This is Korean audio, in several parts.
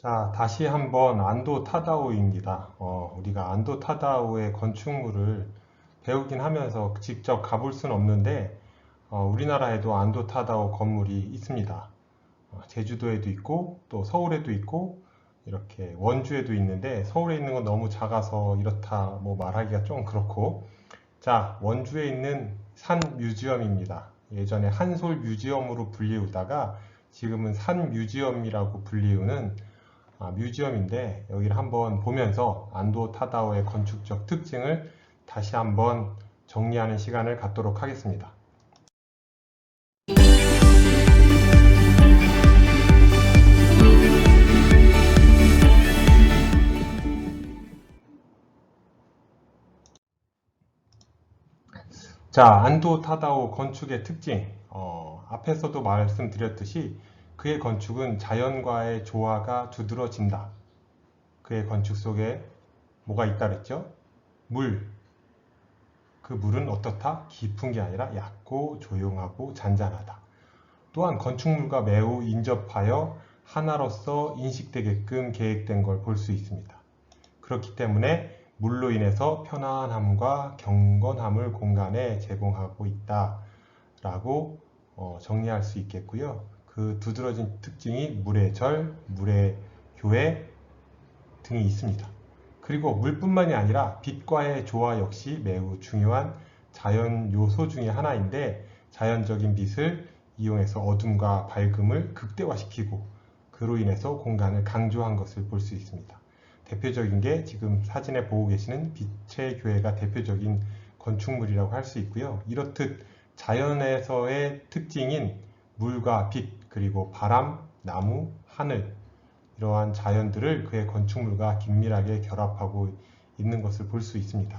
자, 다시 한번 안도 타다오입니다. 우리가 안도 타다오의 건축물을 배우긴 하면서 직접 가볼 수는 없는데, 우리나라에도 안도 타다오 건물이 있습니다. 제주도에도 있고, 또 서울에도 있고, 이렇게 원주에도 있는데, 서울에 있는 건 너무 작아서 이렇다 뭐 말하기가 좀 그렇고, 자, 원주에 있는 산 뮤지엄입니다. 예전에 한솔 뮤지엄으로 불리우다가 지금은 산 뮤지엄이라고 불리우는 뮤지엄인데, 여기를 한번 보면서 안도 타다오의 건축적 특징을 다시 한번 정리하는 시간을 갖도록 하겠습니다. 자, 안도 타다오 건축의 특징. 앞에서도 말씀드렸듯이 그의 건축은 자연과의 조화가 두드러진다. 그의 건축 속에 뭐가 있다 그랬죠? 물. 그 물은 어떻다? 깊은 게 아니라 얕고 조용하고 잔잔하다. 또한 건축물과 매우 인접하여 하나로서 인식되게끔 계획된 걸 볼 수 있습니다. 그렇기 때문에 물로 인해서 편안함과 경건함을 공간에 제공하고 있다라고 정리할 수 있겠고요. 그 두드러진 특징이 물의 절, 물의 교회 등이 있습니다. 그리고 물뿐만이 아니라 빛과의 조화 역시 매우 중요한 자연 요소 중의 하나인데, 자연적인 빛을 이용해서 어둠과 밝음을 극대화시키고 그로 인해서 공간을 강조한 것을 볼 수 있습니다. 대표적인 게 지금 사진에 보고 계시는 빛의 교회가 대표적인 건축물이라고 할 수 있고요. 이렇듯 자연에서의 특징인 물과 빛, 그리고 바람, 나무, 하늘, 이러한 자연들을 그의 건축물과 긴밀하게 결합하고 있는 것을 볼 수 있습니다.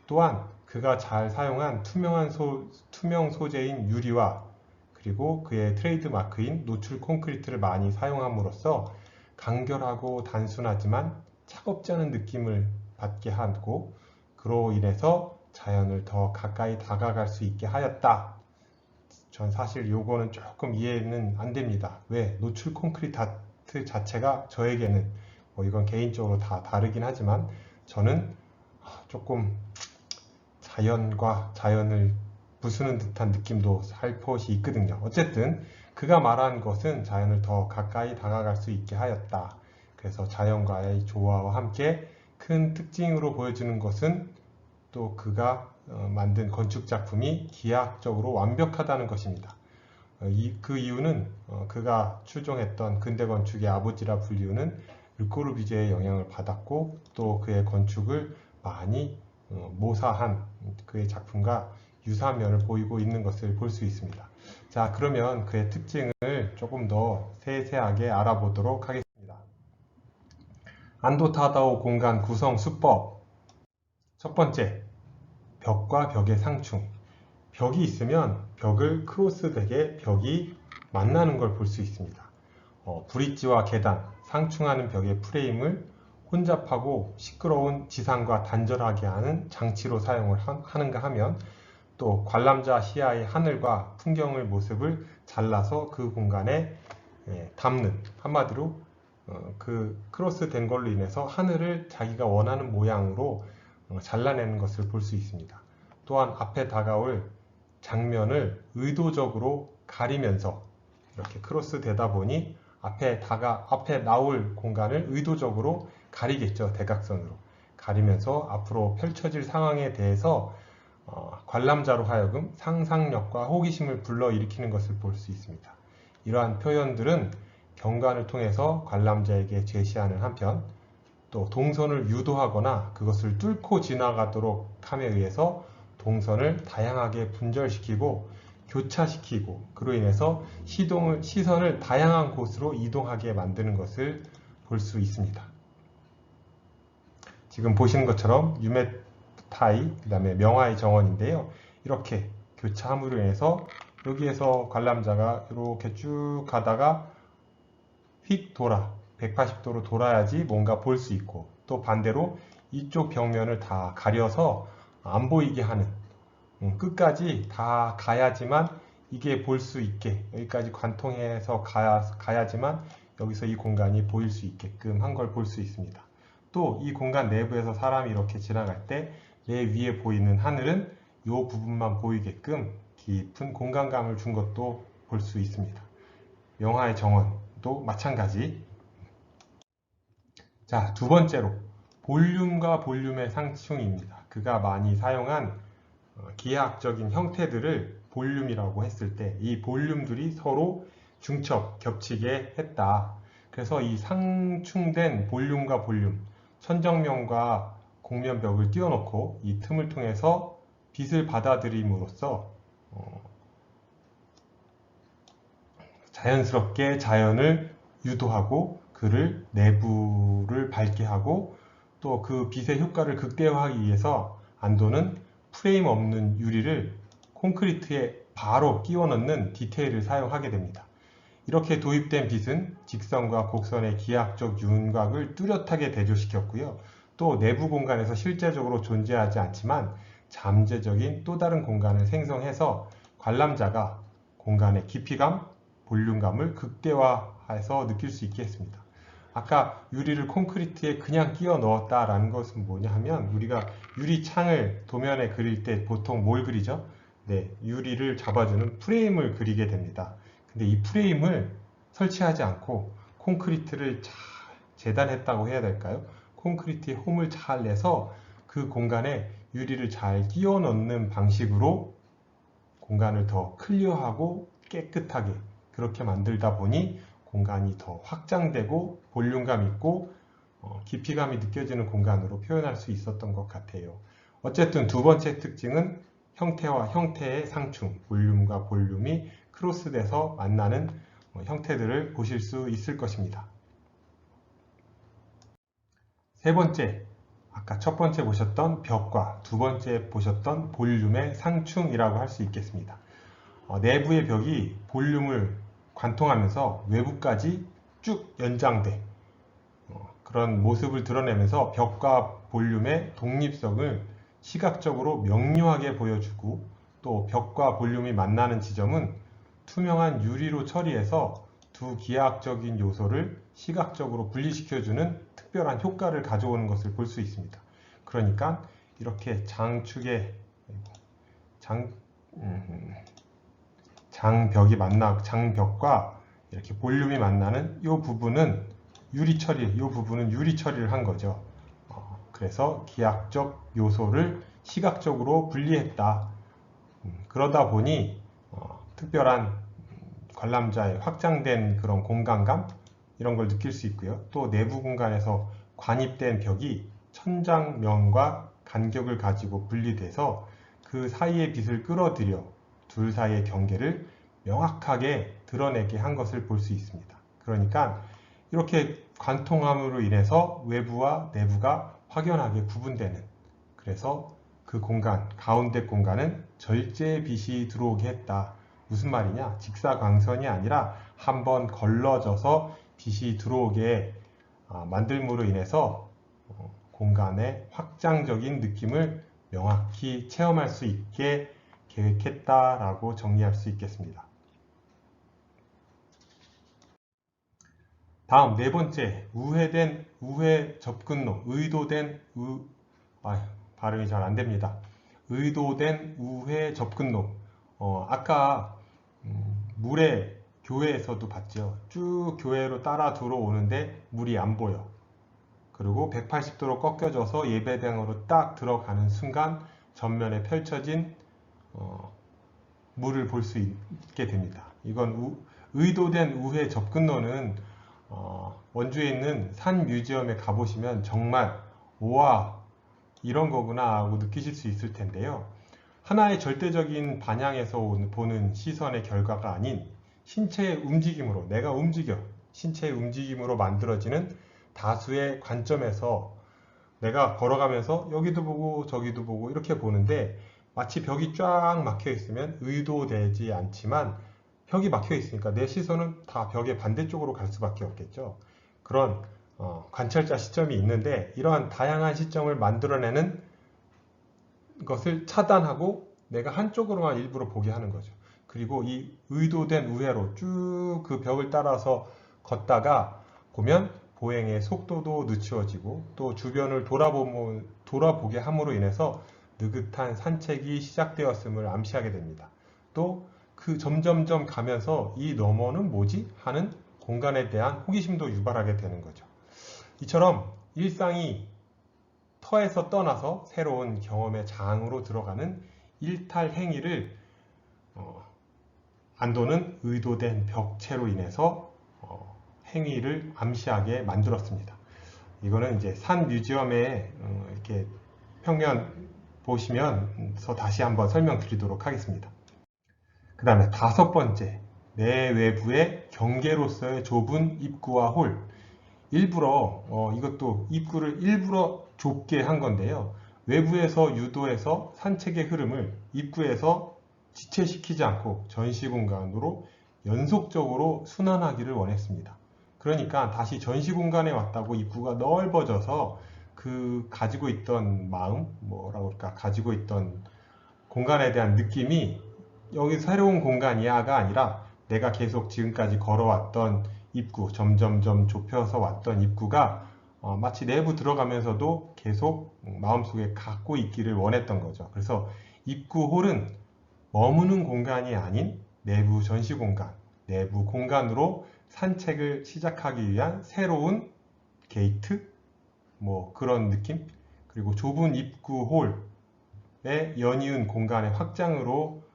또한 그가 잘 사용한 투명 소재인 유리와 그리고 그의 트레이드 마크인 노출 콘크리트를 많이 사용함으로써 간결하고 단순하지만 차갑지 않은 느낌을 받게 하고, 그로 인해서 자연을 더 가까이 다가갈 수 있게 하였다. 전 사실 요거는 조금 이해는 안 됩니다. 왜? 노출 콘크리트 자체가 저에게는 이건 개인적으로 다 다르긴 하지만 저는 조금 자연과 자연을 부수는 듯한 느낌도 살포시 있거든요. 어쨌든 그가 말한 것은 자연을 더 가까이 다가갈 수 있게 하였다. 그래서 자연과의 조화와 함께 큰 특징으로 보여지는 것은 또 그가 만든 건축 작품이 기하학적으로 완벽하다는 것입니다. 그 이유는 그가 추종했던 근대 건축의 아버지라 불리우는 르꼬르비제의 영향을 받았고, 또 그의 건축을 많이 모사한 그의 작품과 유사한 면을 보이고 있는 것을 볼 수 있습니다. 자, 그러면 그의 특징을 조금 더 세세하게 알아보도록 하겠습니다. 안도 타다오 공간 구성 수법. 첫 번째, 벽과 벽의 상충. 벽이 있으면 벽을 크로스되게 벽이 만나는 걸 볼 수 있습니다. 브릿지와 계단, 상충하는 벽의 프레임을 혼잡하고 시끄러운 지상과 단절하게 하는 장치로 사용을 하는가 하면, 또 관람자 시야의 하늘과 풍경의 모습을 잘라서 그 공간에 담는, 한마디로 그 크로스 된 걸로 인해서 하늘을 자기가 원하는 모양으로 잘라내는 것을 볼 수 있습니다. 또한 앞에 다가올 장면을 의도적으로 가리면서, 이렇게 크로스 되다 보니 앞에 나올 공간을 의도적으로 가리겠죠. 대각선으로 가리면서 앞으로 펼쳐질 상황에 대해서 관람자로 하여금 상상력과 호기심을 불러일으키는 것을 볼 수 있습니다. 이러한 표현들은 경관을 통해서 관람자에게 제시하는 한편, 또 동선을 유도하거나 그것을 뚫고 지나가도록 함에 의해서 동선을 다양하게 분절시키고 교차시키고, 그로 인해서 시선을 다양한 곳으로 이동하게 만드는 것을 볼 수 있습니다. 지금 보시는 것처럼 유메타이, 그 다음에 명화의 정원인데요. 이렇게 교차함으로 인해서 여기에서 관람자가 이렇게 쭉 가다가 휙 돌아 180도로 돌아야지 뭔가 볼 수 있고, 또 반대로 이쪽 벽면을 다 가려서 안 보이게 하는, 끝까지 다 가야지만 이게 볼 수 있게, 여기까지 관통해서 가야지만 여기서 이 공간이 보일 수 있게끔 한 걸 볼 수 있습니다. 또 이 공간 내부에서 사람이 이렇게 지나갈 때 내 위에 보이는 하늘은 이 부분만 보이게끔 깊은 공간감을 준 것도 볼 수 있습니다. 영화의 정원도 마찬가지. 자, 두 번째로 볼륨과 볼륨의 상충입니다. 그가 많이 사용한 기하학적인 형태들을 볼륨이라고 했을 때 이 볼륨들이 서로 중첩, 겹치게 했다. 그래서 이 상충된 볼륨과 볼륨, 천정면과 곡면벽을 띄워놓고 이 틈을 통해서 빛을 받아들임으로써 자연스럽게 자연을 유도하고 그를 내부를 밝게 하고 또 그 빛의 효과를 극대화하기 위해서 안도는 프레임 없는 유리를 콘크리트에 바로 끼워 넣는 디테일을 사용하게 됩니다. 이렇게 도입된 빛은 직선과 곡선의 기하학적 윤곽을 뚜렷하게 대조시켰고요. 또 내부 공간에서 실제적으로 존재하지 않지만 잠재적인 또 다른 공간을 생성해서 관람자가 공간의 깊이감, 볼륨감을 극대화해서 느낄 수 있게 했습니다. 아까 유리를 콘크리트에 그냥 끼워 넣었다라는 것은 뭐냐 하면 우리가 유리창을 도면에 그릴 때 보통 뭘 그리죠? 네, 유리를 잡아주는 프레임을 그리게 됩니다. 근데 이 프레임을 설치하지 않고 콘크리트를 잘 재단했다고 해야 될까요? 콘크리트에 홈을 잘 내서 그 공간에 유리를 잘 끼워 넣는 방식으로 공간을 더 클리어하고 깨끗하게 그렇게 만들다 보니 공간이 더 확장되고 볼륨감 있고 깊이감이 느껴지는 공간으로 표현할 수 있었던 것 같아요. 어쨌든 두 번째 특징은 형태와 형태의 상충, 볼륨과 볼륨이 크로스돼서 만나는 형태들을 보실 수 있을 것입니다. 세 번째, 아까 첫 번째 보셨던 벽과 두 번째 보셨던 볼륨의 상충이라고 할 수 있겠습니다. 내부의 벽이 볼륨을 관통하면서 외부까지 쭉 연장돼 그런 모습을 드러내면서 벽과 볼륨의 독립성을 시각적으로 명료하게 보여주고 또 벽과 볼륨이 만나는 지점은 투명한 유리로 처리해서 두 기하학적인 요소를 시각적으로 분리시켜주는 특별한 효과를 가져오는 것을 볼 수 있습니다. 그러니까 이렇게 장벽과 이렇게 볼륨이 만나는 이 부분은 유리 처리를 한 거죠. 그래서 기하학적 요소를 시각적으로 분리했다. 그러다 보니 특별한 관람자의 확장된 그런 공간감 이런 걸 느낄 수 있고요. 또 내부 공간에서 관입된 벽이 천장면과 간격을 가지고 분리돼서 그 사이의 빛을 끌어들여 둘 사이의 경계를 명확하게 드러내게 한 것을 볼 수 있습니다. 그러니까 이렇게 관통함으로 인해서 외부와 내부가 확연하게 구분되는, 그래서 그 공간, 가운데 공간은 절제의 빛이 들어오게 했다. 무슨 말이냐? 직사광선이 아니라 한번 걸러져서 빛이 들어오게 만들므로 인해서 공간의 확장적인 느낌을 명확히 체험할 수 있게 계획했다라고 정리할 수 있겠습니다. 다음 네 번째, 우회 접근로, 발음이 잘 안 됩니다. 의도된 우회 접근로. 아까 물에 교회에서도 봤죠. 쭉 교회로 따라 들어오는데 물이 안 보여. 그리고 180도로 꺾여져서 예배당으로 딱 들어가는 순간 전면에 펼쳐진 물을 볼 수 있게 됩니다. 이건 의도된 우회 접근로는 원주에 있는 산 뮤지엄에 가보시면 정말 우와 이런 거구나 하고 느끼실 수 있을 텐데요. 하나의 절대적인 방향에서 보는 시선의 결과가 아닌 신체의 움직임으로, 내가 움직여 신체의 움직임으로 만들어지는 다수의 관점에서 내가 걸어가면서 여기도 보고 저기도 보고 이렇게 보는데, 마치 벽이 쫙 막혀 있으면 의도되지 않지만 벽이 막혀 있으니까 내 시선은 다 벽의 반대쪽으로 갈 수밖에 없겠죠. 그런 관찰자 시점이 있는데, 이러한 다양한 시점을 만들어내는 것을 차단하고 내가 한쪽으로만 일부러 보게 하는 거죠. 그리고 이 의도된 우회로 쭉 그 벽을 따라서 걷다가 보면 보행의 속도도 늦추어지고 또 주변을 돌아보게 함으로 인해서 느긋한 산책이 시작되었음을 암시하게 됩니다. 또 그 점점점 가면서 이 너머는 뭐지? 하는 공간에 대한 호기심도 유발하게 되는 거죠. 이처럼 일상이 터에서 떠나서 새로운 경험의 장으로 들어가는 일탈 행위를 안도는 의도된 벽체로 인해서 행위를 암시하게 만들었습니다. 이거는 이제 산 뮤지엄에 이렇게 평면 보시면서 다시 한번 설명드리도록 하겠습니다. 그 다음에 5번째, 내 외부의 경계로서의 좁은 입구와 홀. 일부러 이것도 입구를 일부러 좁게 한 건데요. 외부에서 유도해서 산책의 흐름을 입구에서 지체시키지 않고 전시 공간으로 연속적으로 순환하기를 원했습니다. 그러니까 다시 전시 공간에 왔다고 입구가 넓어져서 그 가지고 있던 마음, 뭐라고 할까, 가지고 있던 공간에 대한 느낌이 여기 새로운 공간이야가 아니라 내가 계속 지금까지 걸어왔던 입구, 점점점 좁혀서 왔던 입구가 마치 내부 들어가면서도 계속 마음속에 갖고 있기를 원했던 거죠. 그래서 입구 홀은 머무는 공간이 아닌 내부 전시 공간, 내부 공간으로 산책을 시작하기 위한 새로운 게이트, 뭐 그런 느낌. 그리고 좁은 입구 홀의 연이은 공간의 확장으로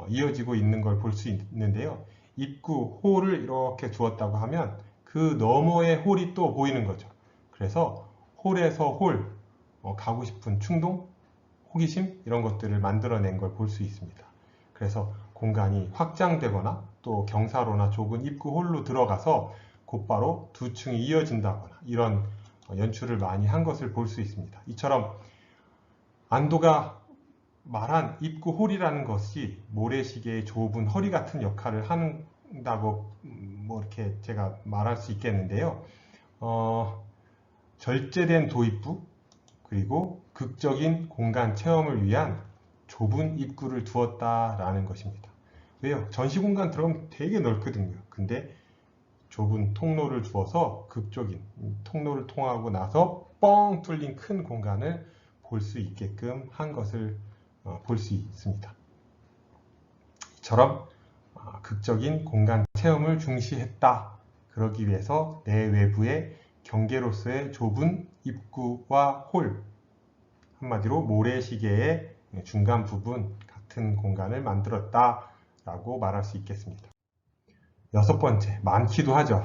이어지고 있는 걸 볼 수 있는데요. 입구 홀을 이렇게 두었다고 하면 그 너머의 홀이 또 보이는 거죠. 그래서 홀에서 홀, 가고 싶은 충동, 호기심 이런 것들을 만들어낸 걸 볼 수 있습니다. 그래서 공간이 확장되거나 또 경사로나 좁은 입구 홀로 들어가서 곧바로 두 층이 이어진다거나 이런 연출을 많이 한 것을 볼 수 있습니다. 이처럼 안도가 말한 입구 홀이라는 것이 모래시계의 좁은 허리 같은 역할을 한다고 뭐 이렇게 제가 말할 수 있겠는데요. 절제된 도입부 그리고 극적인 공간 체험을 위한 좁은 입구를 두었다라는 것입니다. 왜요? 전시 공간 들어가면 되게 넓거든요. 근데 좁은 통로를 두어서 극적인 통로를 통하고 나서 뻥 뚫린 큰 공간을 볼 수 있게끔 한 것을 볼 수 있습니다. 이처럼 극적인 공간 체험을 중시했다. 그러기 위해서 내 외부의 경계로서의 좁은 입구와 홀, 한마디로 모래시계의 중간 부분 같은 공간을 만들었다라고 말할 수 있겠습니다. 6번째, 많기도 하죠.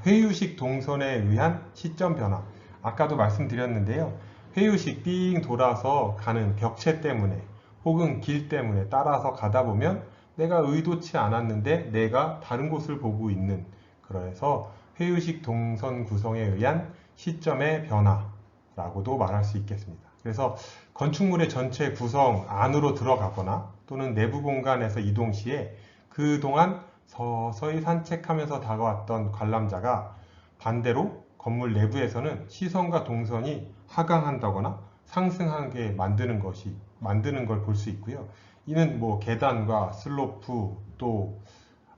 회유식 동선에 의한 시점 변화. 아까도 말씀드렸는데요. 회유식 삥 돌아서 가는 벽체 때문에 혹은 길 때문에 따라서 가다 보면 내가 의도치 않았는데 내가 다른 곳을 보고 있는, 그래서 회유식 동선 구성에 의한 시점의 변화라고도 말할 수 있겠습니다. 그래서 건축물의 전체 구성 안으로 들어가거나 또는 내부 공간에서 이동 시에 그동안 서서히 산책하면서 다가왔던 관람자가 반대로 건물 내부에서는 시선과 동선이 하강한다거나 상승하게 만드는 걸 볼 수 있고요. 이는 뭐 계단과 슬로프 또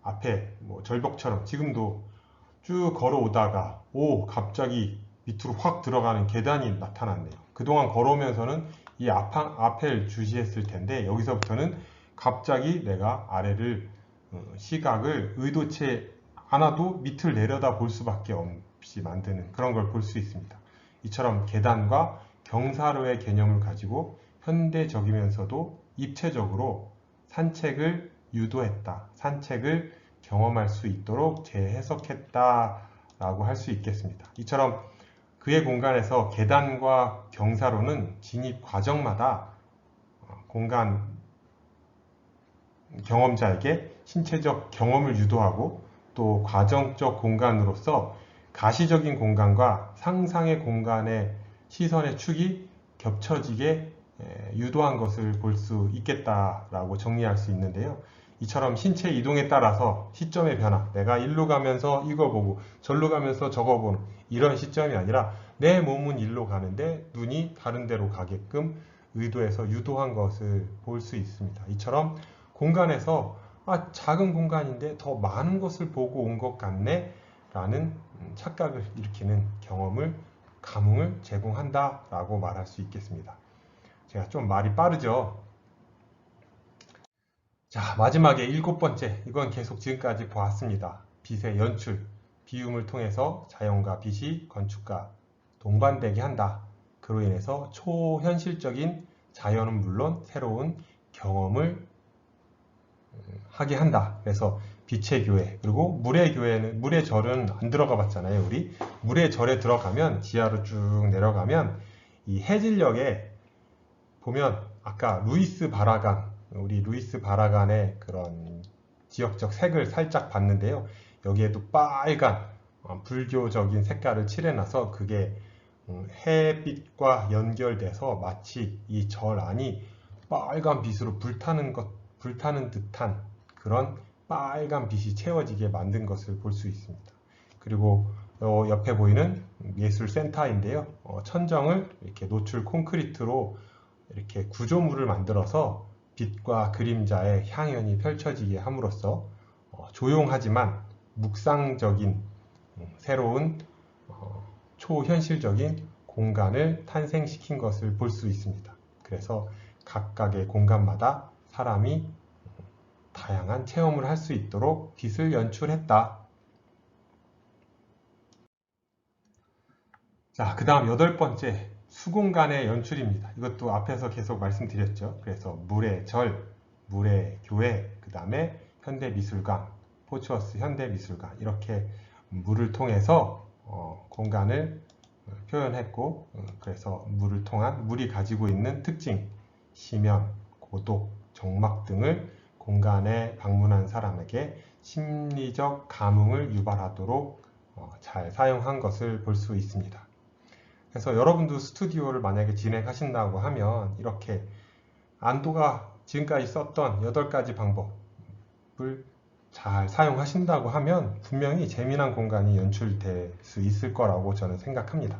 앞에 뭐 절벽처럼 지금도 쭉 걸어오다가 갑자기 밑으로 확 들어가는 계단이 나타났네요. 그동안 걸어오면서는 이 앞을 주시했을 텐데 여기서부터는 갑자기 내가 아래를 시각을 의도치 않아도 밑을 내려다 볼 수밖에 없이 만드는 그런 걸 볼 수 있습니다. 이처럼 계단과 경사로의 개념을 가지고 현대적이면서도 입체적으로 산책을 유도했다. 산책을 경험할 수 있도록 재해석했다라고 할 수 있겠습니다. 이처럼 그의 공간에서 계단과 경사로는 진입 과정마다 공간 경험자에게 신체적 경험을 유도하고 또 과정적 공간으로서 가시적인 공간과 상상의 공간의 시선의 축이 겹쳐지게 유도한 것을 볼 수 있겠다라고 정리할 수 있는데요. 이처럼 신체 이동에 따라서 시점의 변화, 내가 일로 가면서 이거 보고 절로 가면서 저거 보는 이런 시점이 아니라 내 몸은 일로 가는데 눈이 다른 데로 가게끔 의도해서 유도한 것을 볼 수 있습니다. 이처럼 공간에서 작은 공간인데 더 많은 것을 보고 온 것 같네 라는 착각을 일으키는 경험을, 감흥을 제공한다 라고 말할 수 있겠습니다. 제가 좀 말이 빠르죠? 자, 마지막에 7번째, 이건 계속 지금까지 보았습니다. 빛의 연출, 비움을 통해서 자연과 빛이 건축과 동반되게 한다. 그로 인해서 초현실적인 자연은 물론 새로운 경험을 하게 한다. 그래서 빛의 교회, 그리고 물의 교회는, 물의 절은 안 들어가 봤잖아요. 우리 물의 절에 들어가면, 지하로 쭉 내려가면 이 해질녘에 보면 아까 우리 루이스 바라간의 그런 지역적 색을 살짝 봤는데요. 여기에도 빨간 불교적인 색깔을 칠해놔서 그게 햇빛과 연결돼서 마치 이 절 안이 빨간 빛으로 불타는 듯한 그런 빨간 빛이 채워지게 만든 것을 볼 수 있습니다. 그리고 옆에 보이는 예술센터인데요. 천정을 이렇게 노출 콘크리트로 이렇게 구조물을 만들어서 빛과 그림자의 향연이 펼쳐지게 함으로써 조용하지만 묵상적인 새로운 초현실적인 공간을 탄생시킨 것을 볼 수 있습니다. 그래서 각각의 공간마다 사람이 다양한 체험을 할 수 있도록 빛을 연출했다. 자, 그 다음 8번째, 수공간의 연출입니다. 이것도 앞에서 계속 말씀드렸죠. 그래서 물의 절, 물의 교회, 그 다음에 현대미술관, 포츠워스 현대미술관, 이렇게 물을 통해서 공간을 표현했고, 그래서 물을 통한 물이 가지고 있는 특징, 심연, 고독, 정막 등을 공간에 방문한 사람에게 심리적 감흥을 유발하도록 잘 사용한 것을 볼 수 있습니다. 그래서 여러분도 스튜디오를 만약에 진행하신다고 하면 이렇게 안도가 지금까지 썼던 8가지 방법을 잘 사용하신다고 하면 분명히 재미난 공간이 연출될 수 있을 거라고 저는 생각합니다.